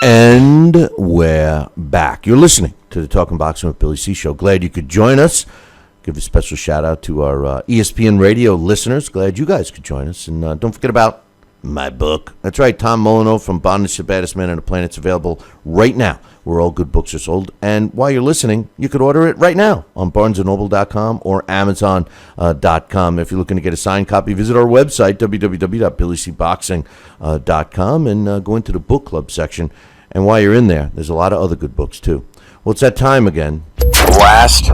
And we're back. You're listening to the Talkin' Boxing with Billy C show. Glad you could join us. Give a special shout out to our ESPN radio listeners. Glad you guys could join us. And don't forget about my book. That's right, Tom Molyneux from Bondage to the Baddest Man on the Planet. It's available right now where all good books are sold. And while you're listening, you could order it right now on barnesandnoble.com or amazon.com. If you're looking to get a signed copy, visit our website, www.billycboxing.com, and go into the book club section. And while you're in there, there's a lot of other good books, too. Well, it's that time again. Blast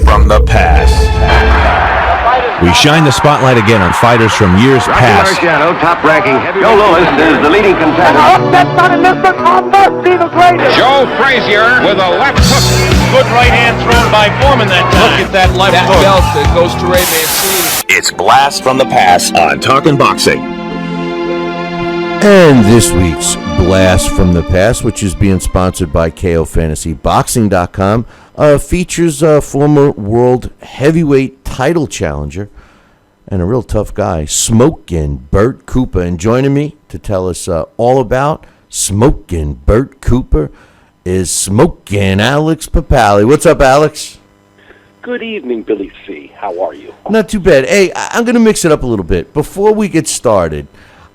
from the past. We shine the spotlight again on fighters from years past. Marciano, top-ranking Joe Louis is the leading contender. Joe Frazier with a left hook. Good right hand thrown by Foreman that time. Look at that left hook. Belt that goes to Ray Mancini. It's Blast from the Past on Talkin' Boxing. And this week's Blast from the Past, which is being sponsored by KOFantasyBoxing.com, features a former world heavyweight title challenger and a real tough guy, Smokin, Bert Cooper. And joining me to tell us all about Smokin, Bert Cooper, is Smokin Alex Pierpaoli. What's up, Alex? Good evening, Billy C. How are you? Not too bad. Hey, I'm going to mix it up a little bit. Before we get started,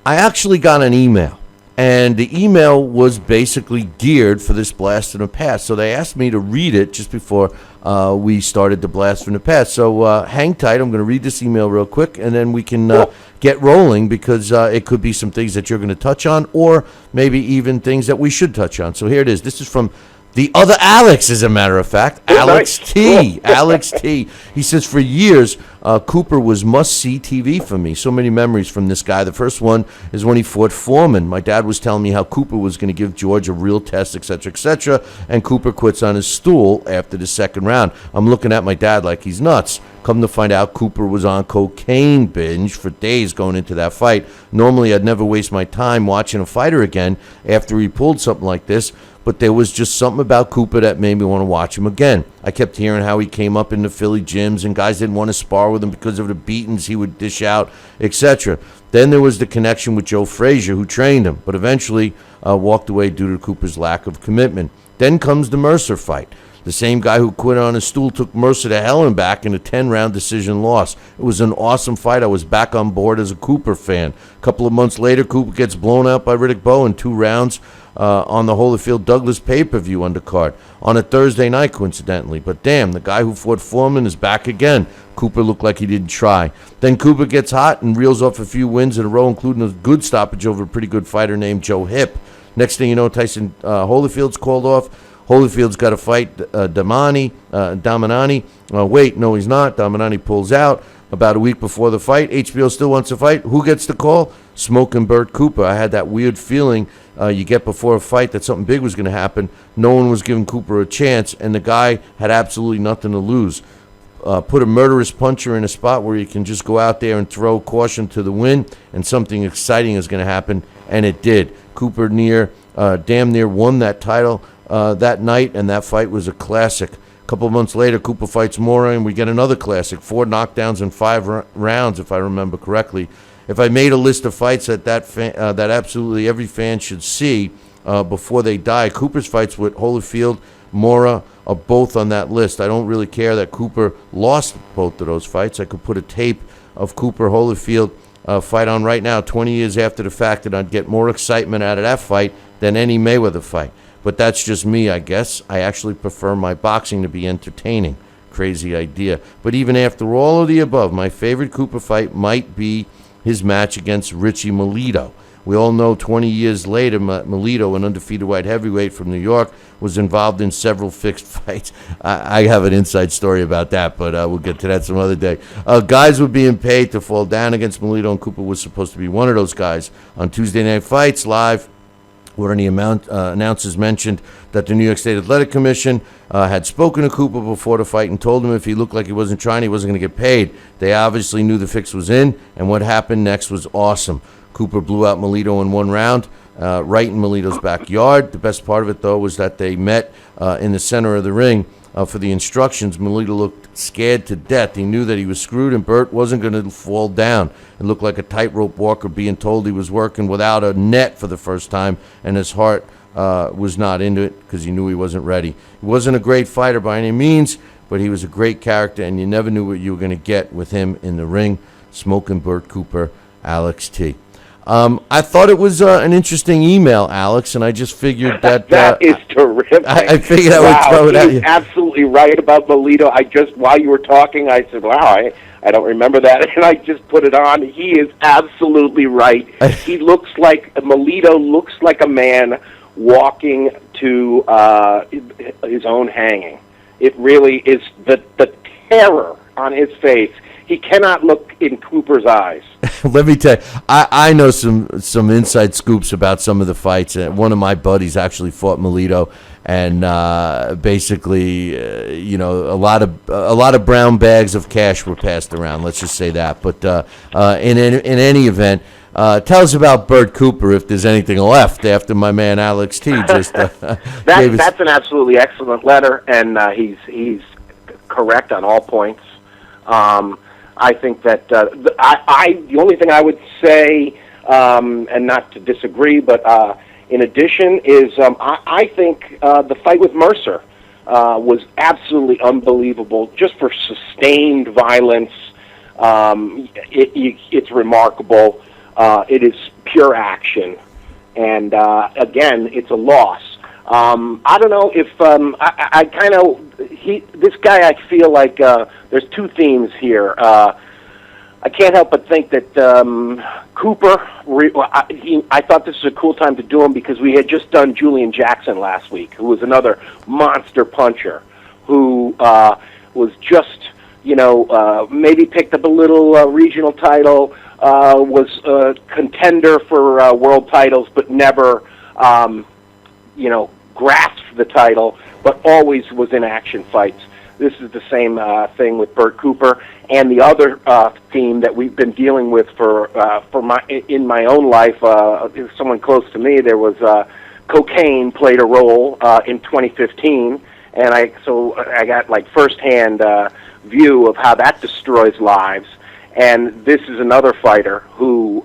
I actually got an email, and the email was basically geared for this Blast from the Past. So they asked me to read it just before we started the Blast from the Past. So hang tight. I'm going to read this email real quick, and then we can get rolling, because it could be some things that you're going to touch on, or maybe even things that we should touch on. So here it is. This is from the other Alex, as a matter of fact, Alex T. Alex T. He says, for years, Cooper was must-see TV for me. So many memories from this guy. The first one is when he fought Foreman. My dad was telling me how Cooper was going to give George a real test, etc., and Cooper quits on his stool after the second round. I'm looking at my dad like he's nuts. Come to find out, Cooper was on cocaine binge for days going into that fight. Normally, I'd never waste my time watching a fighter again after he pulled something like this, but there was just something about Cooper that made me want to watch him again. I kept hearing how he came up in the Philly gyms and guys didn't want to spar with him because of the beatings he would dish out, etc. Then there was the connection with Joe Frazier, who trained him, but eventually walked away due to Cooper's lack of commitment. Then comes the Mercer fight. The same guy who quit on his stool took Mercer to hell and back in a 10-round decision loss. It was an awesome fight. I was back on board as a Cooper fan. A couple of months later, Cooper gets blown out by Riddick Bowe in 2 rounds on the Holyfield Douglas pay-per-view undercard on a Thursday night, coincidentally. But damn, the guy who fought Foreman is back again. Cooper looked like he didn't try. Then Cooper gets hot and reels off a few wins in a row, including a good stoppage over a pretty good fighter named Joe Hip. Next thing you know, Tyson Holyfield's called off. Holyfield's got to fight Daminani. Wait, no, he's not. Daminani pulls out about a week before the fight. HBO still wants to fight. Who gets the call? Smokin Bert Cooper. I had that weird feeling you get before a fight that something big was going to happen. No one was giving Cooper a chance, and the guy had absolutely nothing to lose. Put a murderous puncher in a spot where you can just go out there and throw caution to the wind, and something exciting is going to happen, and it did. Cooper damn near won that title that night, and that fight was a classic. A couple of months later, Cooper fights Mora, and we get another classic. 4 knockdowns in 5 rounds, if I remember correctly. If I made a list of fights that absolutely every fan should see before they die, Cooper's fights with Holyfield, Mora are both on that list. I don't really care that Cooper lost both of those fights. I could put a tape of Cooper Holyfield fight on right now, 20 years after the fact, and I'd get more excitement out of that fight than any Mayweather fight. But that's just me, I guess. I actually prefer my boxing to be entertaining. Crazy idea. But even after all of the above, my favorite Cooper fight might be his match against Richie Melito. We all know 20 years later, Melito, an undefeated white heavyweight from New York, was involved in several fixed fights. I have an inside story about that, but we'll get to that some other day. Guys were being paid to fall down against Melito, and Cooper was supposed to be one of those guys. On Tuesday Night Fights Live, where any announcers mentioned that the New York State Athletic Commission had spoken to Cooper before the fight and told him if he looked like he wasn't trying, he wasn't going to get paid. They obviously knew the fix was in, and what happened next was awesome. Cooper blew out Melito in 1 round, right in Melito's backyard. The best part of it, though, was that they met in the center of the ring for the instructions. Melito looked scared to death. He knew that he was screwed, and Bert wasn't going to fall down. It looked like a tightrope walker being told he was working without a net for the first time, and his heart was not into it because he knew he wasn't ready. He wasn't a great fighter by any means, but he was a great character, and you never knew what you were going to get with him in the ring. Smokin, Bert Cooper, Alex T. I thought it was an interesting email, Alex, and I just figured that... That is terrific. I figured I would throw it at you. Absolutely right about Melito. While you were talking, I said, wow, I don't remember that, and I just put it on. He is absolutely right. Melito looks like a man walking to his own hanging. It really is the terror on his face. He cannot look in Cooper's eyes. Let me tell you, I know some inside scoops about some of the fights. One of my buddies actually fought Melito, and basically, a lot of brown bags of cash were passed around. Let's just say that. But in any event, tell us about Bert Cooper if there's anything left after my man Alex T. just that's an absolutely excellent letter, and he's correct on all points. I think that the only thing I would say, and not to disagree, but in addition, is I think the fight with Mercer was absolutely unbelievable, just for sustained violence. It's remarkable. It is pure action, and again, it's a loss. I don't know if this guy. I feel like there's two themes here. I can't help but think that Cooper. I thought this was a cool time to do him because we had just done Julian Jackson last week, who was another monster puncher, who was just maybe picked up a little regional title, was a contender for world titles, but never grasped the title, but always was in action fights. This is the same thing with Bert Cooper, and the other theme that we've been dealing with in my own life. Someone close to me, there was cocaine played a role in 2015, and I got like firsthand view of how that destroys lives. And this is another fighter who,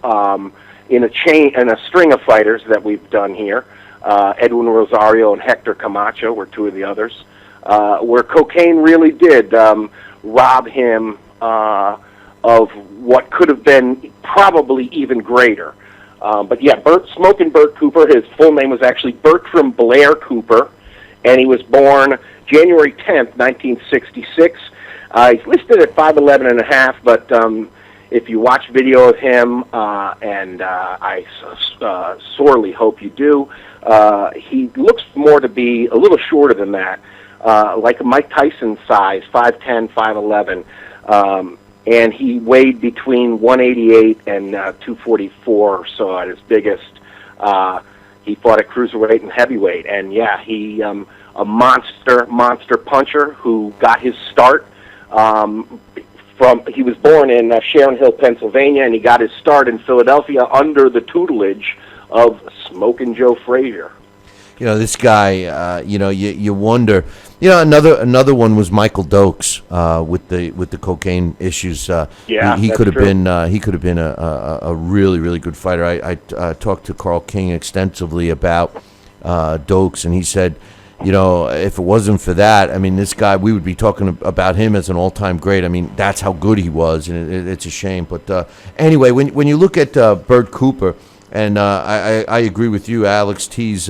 in a string of fighters that we've done here. Edwin Rosario and Hector Camacho were two of the others, where cocaine really did rob him of what could have been probably even greater. But yeah, Smokin Bert Cooper, his full name was actually Bertram Blair Cooper, and he was born January 10th, 1966. He's listed at 5'11 and a half, but if you watch video of him, and I sorely hope you do, he looks more to be a little shorter than that, like Mike Tyson size, 5'10", 5'11", and he weighed between 188 and 244 or so at his biggest. He fought at cruiserweight and heavyweight, and yeah, he a monster puncher who got his start. He was born in Sharon Hill, Pennsylvania, and he got his start in Philadelphia under the tutelage of Smokin' Joe Frazier. This guy. You wonder. Another one was Michael Dokes with the cocaine issues. He could have been a really, really good fighter. I talked to Carl King extensively about Dokes, and he said, if it wasn't for that, I mean, this guy, we would be talking about him as an all-time great. I mean, that's how good he was, and it's a shame. But anyway, when you look at Bert Cooper, and I agree with you, Alex T's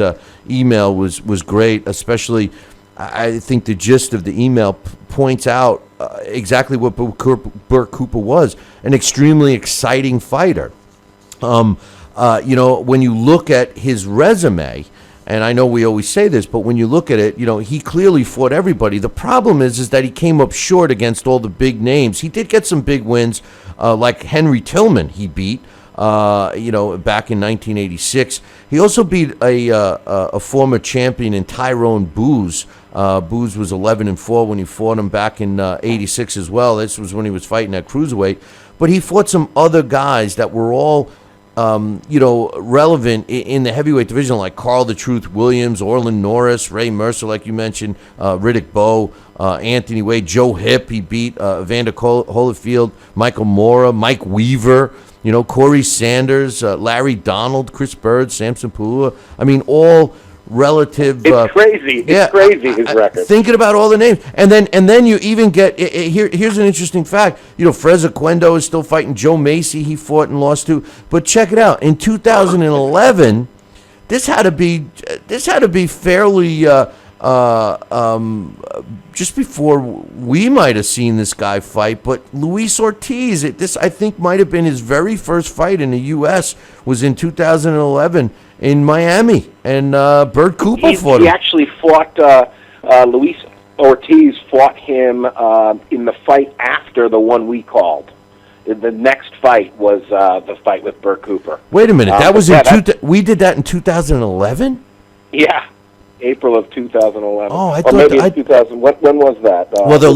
email was great, especially I think the gist of the email points out exactly what Bert Cooper was, an extremely exciting fighter. When you look at his resume, and I know we always say this, but when you look at it, he clearly fought everybody. The problem is that he came up short against all the big names. He did get some big wins, like Henry Tillman he beat, back in 1986. He also beat a former champion in Tyrone Booz. Booz was 11-4 when he fought him back in 86 as well. This was when he was fighting at cruiserweight. But he fought some other guys that were all relevant in the heavyweight division, like Carl the Truth Williams, Orland Norris, Ray Mercer, like you mentioned, Riddick Bowe, Anthony Wade, Joe Hipp. He beat Evander Holyfield, Michael Mora, Mike Weaver, Corey Sanders, Larry Donald, Chris Bird, Samson Pulua. I mean, all relative. It's crazy. It's crazy, his record. Thinking about all the names, and then you even get here's an interesting fact. Frazier Quendo is still fighting. Joe Macy, he fought and lost to. But check it out. In 2011, this had to be fairly just before we might have seen this guy fight. But Luis Ortiz, this I think might have been his very first fight in the U.S. was in 2011 in Miami, and Bert Cooper fought him. He actually fought Luis Ortiz fought him in the fight after the one we called. The next fight was the fight with Bert Cooper. Wait a minute, that was we did that in 2011? Yeah, April of 2011. Oh, I thought maybe 2000. When was that? Well, the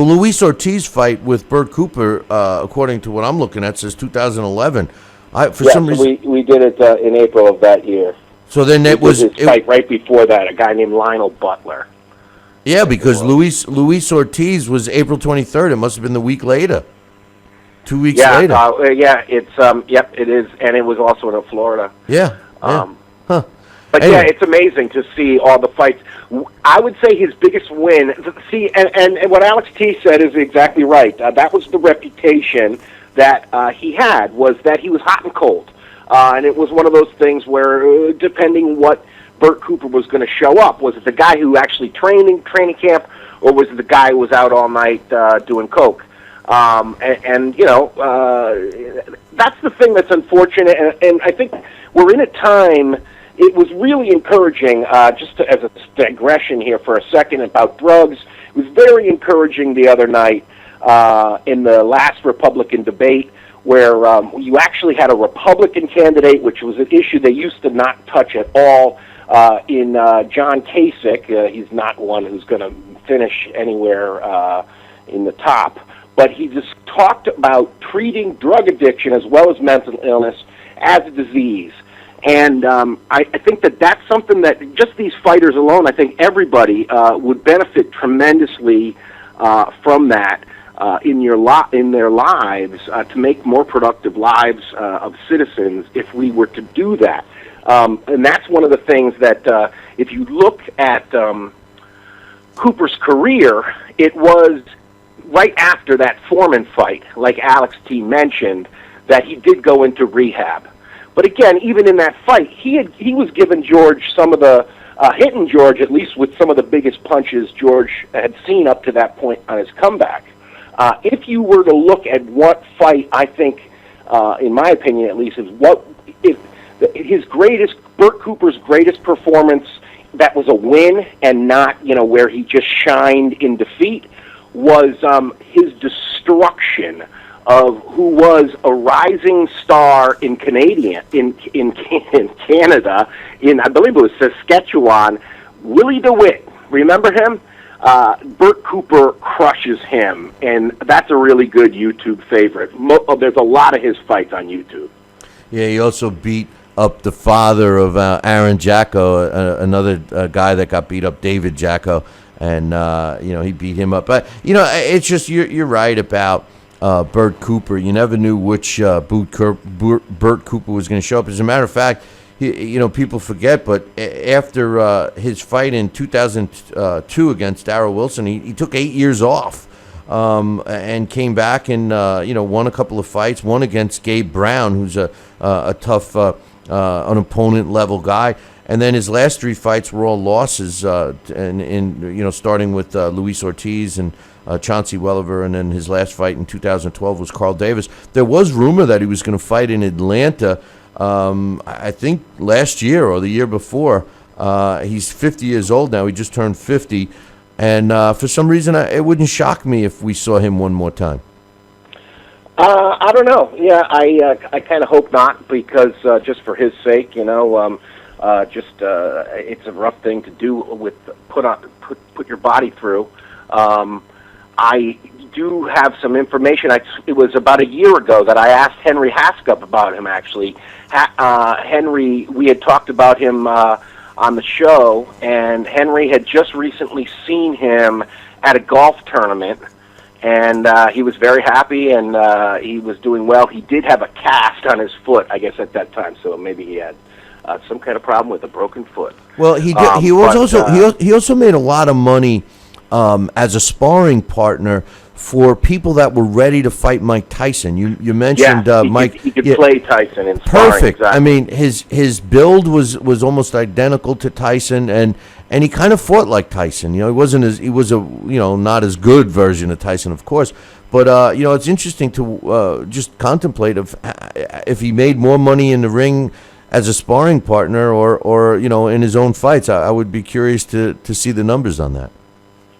Luis Ortiz fight with Bert Cooper, according to what I'm looking at, says 2011. Some reason we did it in April of that year. So then it was his fight right before that. A guy named Lionel Butler. Yeah, because Luis Ortiz was April 23rd. It must have been the week later. 2 weeks later. It is, and it was also in Florida. Yeah. But anyway. Yeah, it's amazing to see all the fights. I would say his biggest win. See, and what Alex T said is exactly right. That was the reputation that he had, was that he was hot and cold, and it was one of those things where, depending what Bert Cooper was going to show up, was it the guy who actually trained in training camp, or was it the guy who was out all night doing coke? That's the thing that's unfortunate, and I think we're in a time. It was really encouraging, just as a digression here for a second about drugs. It was very encouraging the other night in the last Republican debate, where you actually had a Republican candidate, which was an issue they used to not touch at all, in John Kasich. He's not one who's going to finish anywhere in the top. But he just talked about treating drug addiction as well as mental illness as a disease. And I think that's something that just these fighters alone, I think everybody would benefit tremendously from that in their lives, to make more productive lives of citizens if we were to do that. And that's one of the things that if you look at Cooper's career, it was right after that Foreman fight, like Alex T. mentioned, that he did go into rehab. But again, even in that fight, he was giving George some of the hitting George at least with some of the biggest punches George had seen up to that point on his comeback. If you were to look at what fight, I think, in my opinion at least, is Bert Cooper's greatest performance that was a win and not where he just shined in defeat, was his destruction of who was a rising star in Canada, I believe it was Saskatchewan, Willie DeWitt. Remember him? Bert Cooper crushes him, and that's a really good YouTube favorite. There's a lot of his fights on YouTube. Yeah, he also beat up the father of Aaron Jacko, another guy that got beat up, David Jacko, and he beat him up. But it's just you're right about Bert Cooper. You never knew which Bert Cooper was going to show up. As a matter of fact, people forget, but after his fight in 2002 against Darrell Wilson, he took 8 years off and came back and won a couple of fights. One against Gabe Brown, who's a tough an opponent level guy. And then his last 3 fights were all losses, starting with Luis Ortiz and Chauncey Welliver, and then his last fight in 2012 was Carl Davis. There was rumor that he was going to fight in Atlanta, I think last year or the year before. He's 50 years old now. He just turned 50. And for some reason, it wouldn't shock me if we saw him one more time. I don't know. Yeah, I kind of hope not, because just for his sake, it's a rough thing to do with put your body through. I do have some information. It was about a year ago that I asked Henry Haskup about him, actually. Henry, we had talked about him on the show, and Henry had just recently seen him at a golf tournament, and he was very happy, and he was doing well. He did have a cast on his foot, I guess, at that time, so maybe he had some kind of problem with a broken foot. Well, he also made a lot of money as a sparring partner for people that were ready to fight Mike Tyson. You mentioned Mike. He could play Tyson in sparring. Perfect. Exactly. I mean, his build was almost identical to Tyson, and he kind of fought like Tyson. He was not as good version of Tyson, of course. But it's interesting to just contemplate if he made more money in the ring as a sparring partner or in his own fights. I would be curious to see the numbers on that.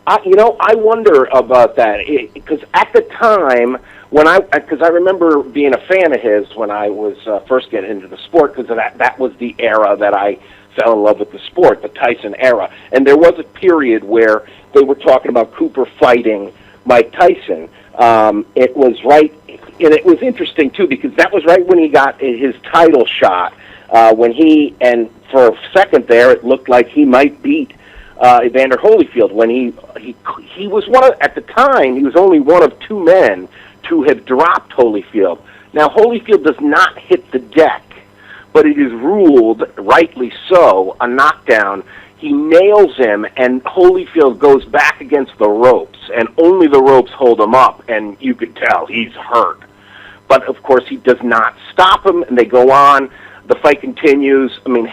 I wonder about that because at the time because I remember being a fan of his when I was first getting into the sport, because that was the era that I fell in love with the sport, the Tyson era. And there was a period where they were talking about Cooper fighting Mike Tyson. It was right, and it was interesting too because that was right when he got his title shot. And for a second there, it looked like he might beat Evander Holyfield when he was at the time he was only one of two men to have dropped Holyfield. Now Holyfield does not hit the deck, but it is ruled, rightly so, a knockdown. He nails him, and Holyfield goes back against the ropes, and only the ropes hold him up, and you could tell he's hurt. But of course he does not stop him, and they go on. The fight continues. I mean,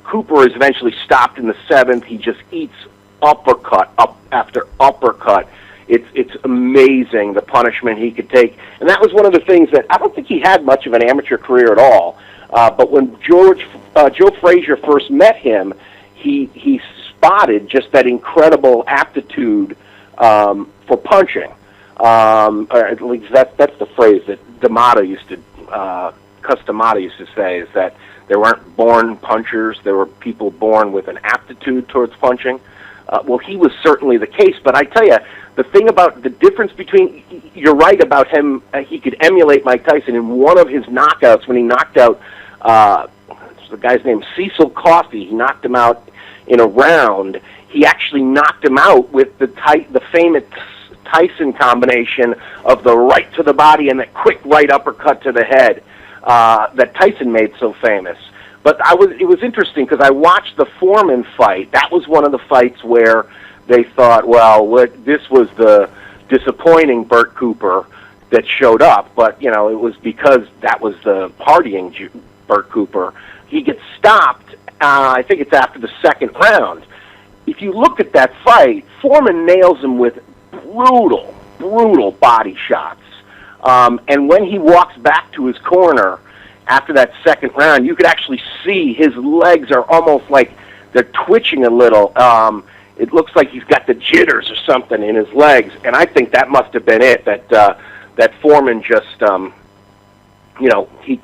Cooper is eventually stopped in the seventh. He just eats uppercut up after uppercut. It's amazing the punishment he could take. And that was one of the things that I don't think he had much of an amateur career at all. But when Joe Frazier first met him, he spotted just that incredible aptitude for punching. Or at least that's the phrase that Cus D'Amato used to say, is that there weren't born punchers, there were people born with an aptitude towards punching. Well, he was certainly the case, but I tell you, the thing about the difference between, you're right about him, he could emulate Mike Tyson in one of his knockouts when he knocked out, the guy's name, Cecil Coffey. He knocked him out in a round. He actually knocked him out with the famous Tyson combination of the right to the body and that quick right uppercut to the head that Tyson made so famous. But it was interesting because I watched the Foreman fight. That was one of the fights where they thought, well, this was the disappointing Bert Cooper that showed up. But, it was because that was the partying Bert Cooper. He gets stopped, I think it's after the second round. If you look at that fight, Foreman nails him with brutal body shots. And when he walks back to his corner after that second round, you could actually see his legs are almost like they're twitching a little. It looks like he's got the jitters or something in his legs, and I think that must have been it, that Foreman just, he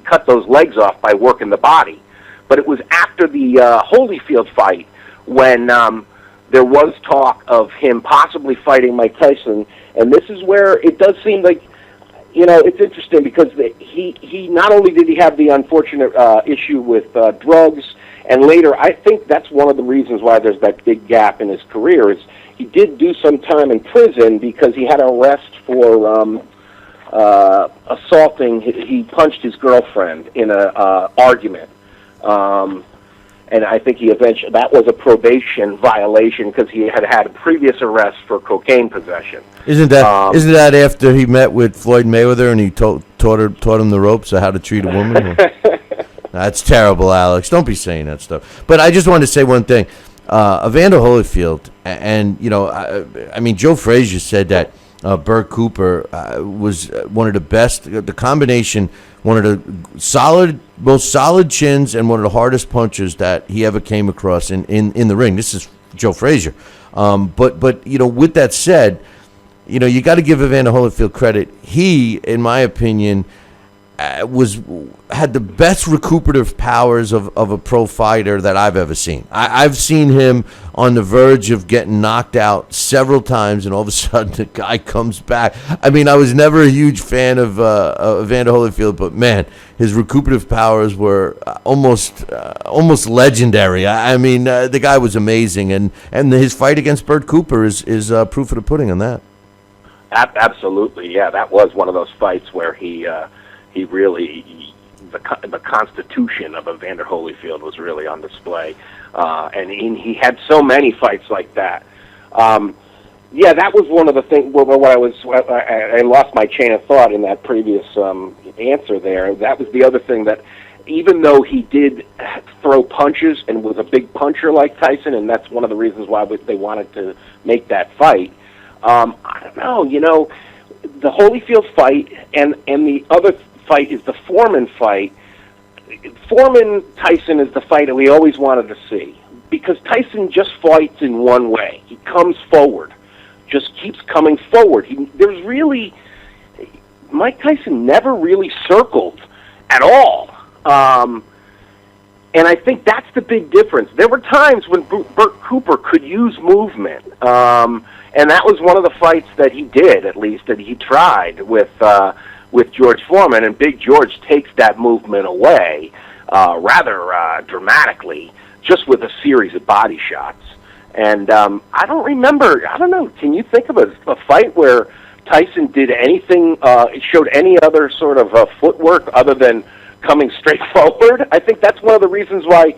cut those legs off by working the body. But it was after the Holyfield fight when there was talk of him possibly fighting Mike Tyson, and this is where it does seem like, it's interesting because he not only did he have the unfortunate issue with drugs, and later I think that's one of the reasons why there's that big gap in his career is he did do some time in prison because he had an arrest for assaulting. He punched his girlfriend in an argument. And I think that was a probation violation because he had a previous arrest for cocaine possession. Isn't that after he met with Floyd Mayweather and he taught him the ropes of how to treat a woman? That's terrible, Alex. Don't be saying that stuff. But I just wanted to say one thing. Evander Holyfield, and Joe Frazier said that Bert Cooper was one of the best. The combination, one of the most solid chins and one of the hardest punches that he ever came across in the ring. This is Joe Frazier. But with that said, you got to give Evander Holyfield credit. He, in my opinion, had the best recuperative powers of a pro fighter that I've ever seen. I've seen him on the verge of getting knocked out several times, and all of a sudden the guy comes back. I was never a huge fan of Evander Holyfield, but man, his recuperative powers were almost legendary. The guy was amazing, and his fight against Bert Cooper is proof of the pudding on that. Absolutely, yeah, that was one of those fights where he really the constitution of Evander Holyfield was really on display, and he had so many fights like that. Yeah, that was one of the things. I lost my chain of thought in that previous answer there. That was the other thing, that even though he did throw punches and was a big puncher like Tyson, and that's one of the reasons why they wanted to make that fight. I don't know, the Holyfield fight and the other fight is the Foreman fight. Foreman-Tyson is the fight that we always wanted to see, because Tyson just fights in one way. He comes forward, just keeps coming forward. Mike Tyson never really circled at all. And I think that's the big difference. There were times when Bert Cooper could use movement, and that was one of the fights that he did, at least, that he tried with George Foreman, and Big George takes that movement away rather dramatically, just with a series of body shots. And I don't know, can you think of a fight where Tyson did anything, showed any other sort of footwork other than coming straight forward? I think that's one of the reasons why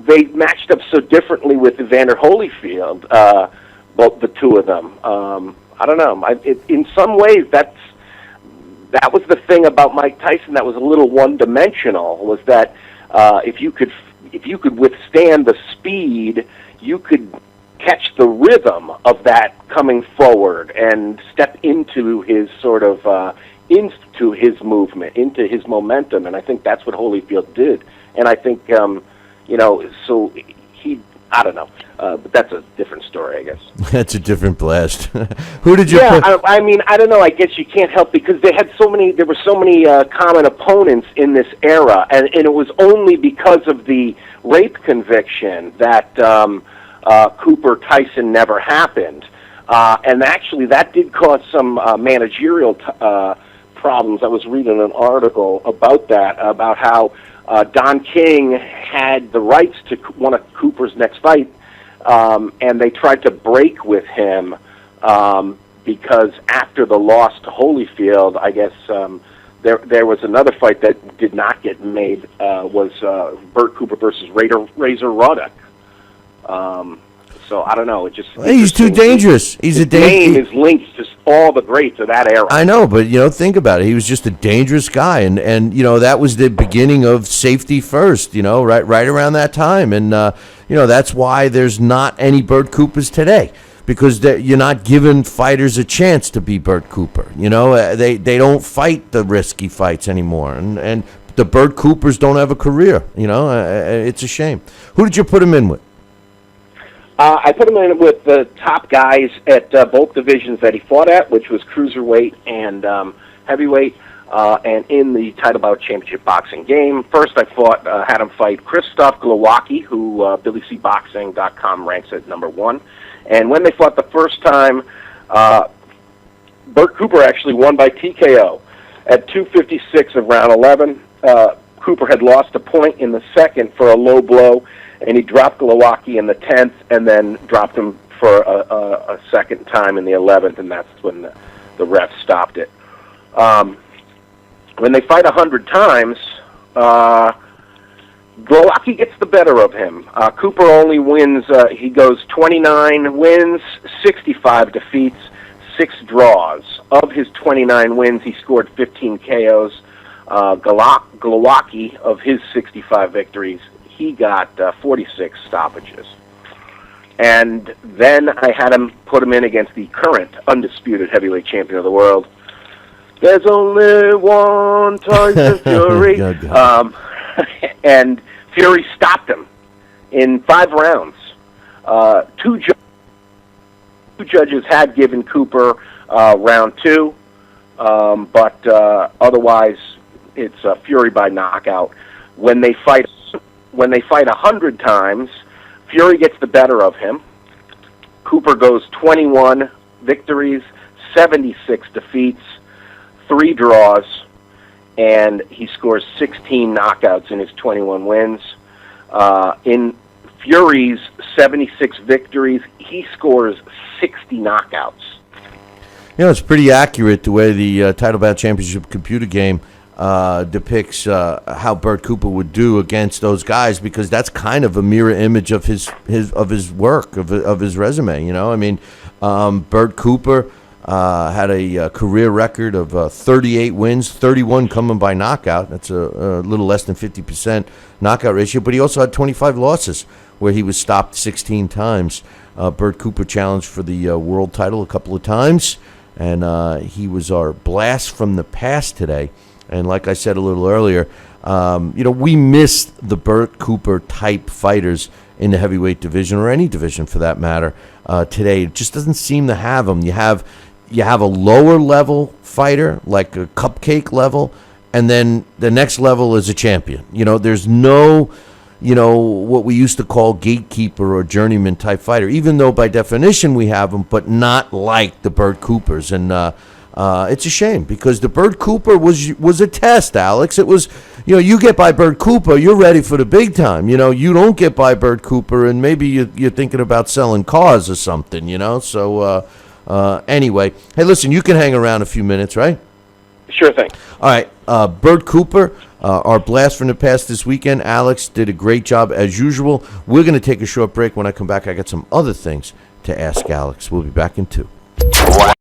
they matched up so differently with Evander Holyfield, both the two of them. I don't know. In some ways, that was the thing about Mike Tyson that was a little one-dimensional, was that if you could withstand the speed, you could catch the rhythm of that coming forward and step into his sort of into his movement, into his momentum, and I think that's what Holyfield did. And I think, so I don't know, but that's a different story, I guess. That's a different blast. Who did you put? I mean, I don't know, I guess you can't help, because there were so many common opponents in this era, and it was only because of the rape conviction that Cooper-Tyson never happened. And actually, that did cause some managerial problems. I was reading an article about that, about how Don King had the rights to one of Cooper's next fight, and they tried to break with him because after the loss to Holyfield, I guess there was another fight that did not get made, was Bert Cooper versus Razor Ruddock. So I don't know. He's too dangerous. His name is linked to all the greats of that era. I know, but think about it. He was just a dangerous guy, and that was the beginning of safety first. Right around that time, and that's why there's not any Bert Coopers today, because you're not giving fighters a chance to be Bert Cooper. They don't fight the risky fights anymore, and the Bert Coopers don't have a career. It's a shame. Who did you put him in with? I put him in with the top guys at both divisions that he fought at, which was cruiserweight and heavyweight, and in the title bout championship boxing game. First, I had him fight Krzysztof Glowacki, who BillyCBoxing.com ranks at number 1. And when they fought the first time, Bert Cooper actually won by TKO at 2:56 of round 11. Cooper had lost a point in the second for a low blow, and he dropped Glowacki in the 10th, and then dropped him for a second time in the 11th, and that's when the ref stopped it. When they fight 100 times, Glowacki gets the better of him. Cooper only wins, he goes 29 wins, 65 defeats, 6 draws. Of his 29 wins, he scored 15 KOs. Glowacki, of his 65 victories, he got 46 stoppages. And then I had him put him in against the current undisputed heavyweight champion of the world. There's only one Tyson Fury. And Fury stopped him in 5 rounds. Two judges had given Cooper round 2, but otherwise it's Fury by knockout. When they fight 100 times, Fury gets the better of him. Cooper goes 21 victories, 76 defeats, 3 draws, and he scores 16 knockouts in his 21 wins. In Fury's 76 victories, he scores 60 knockouts. It's pretty accurate the way the title bout championship computer game depicts how Bert Cooper would do against those guys, because that's kind of a mirror image of his work, of his resume. I mean, Bert Cooper had a career record of 38 wins, 31 coming by knockout. That's a little less than 50% knockout ratio. But he also had 25 losses, where he was stopped 16 times. Bert Cooper challenged for the world title a couple of times, and he was our blast from the past today. And like I said a little earlier, we missed the Bert Cooper type fighters in the heavyweight division, or any division for that matter. Today, it just doesn't seem to have them. You have a lower level fighter, like a cupcake level, and then the next level is a champion. There's no, what we used to call gatekeeper or journeyman type fighter, even though by definition we have them, but not like the Bert Coopers. And it's a shame, because the Bert Cooper was a test, Alex. It was, you get by Bert Cooper, you're ready for the big time. You don't get by Bert Cooper, and maybe you're thinking about selling cars or something. So anyway, hey, listen, you can hang around a few minutes, right? Sure thing. All right, Bert Cooper, our blast from the past this weekend. Alex did a great job as usual. We're going to take a short break. When I come back, I got some other things to ask Alex. We'll be back in 2.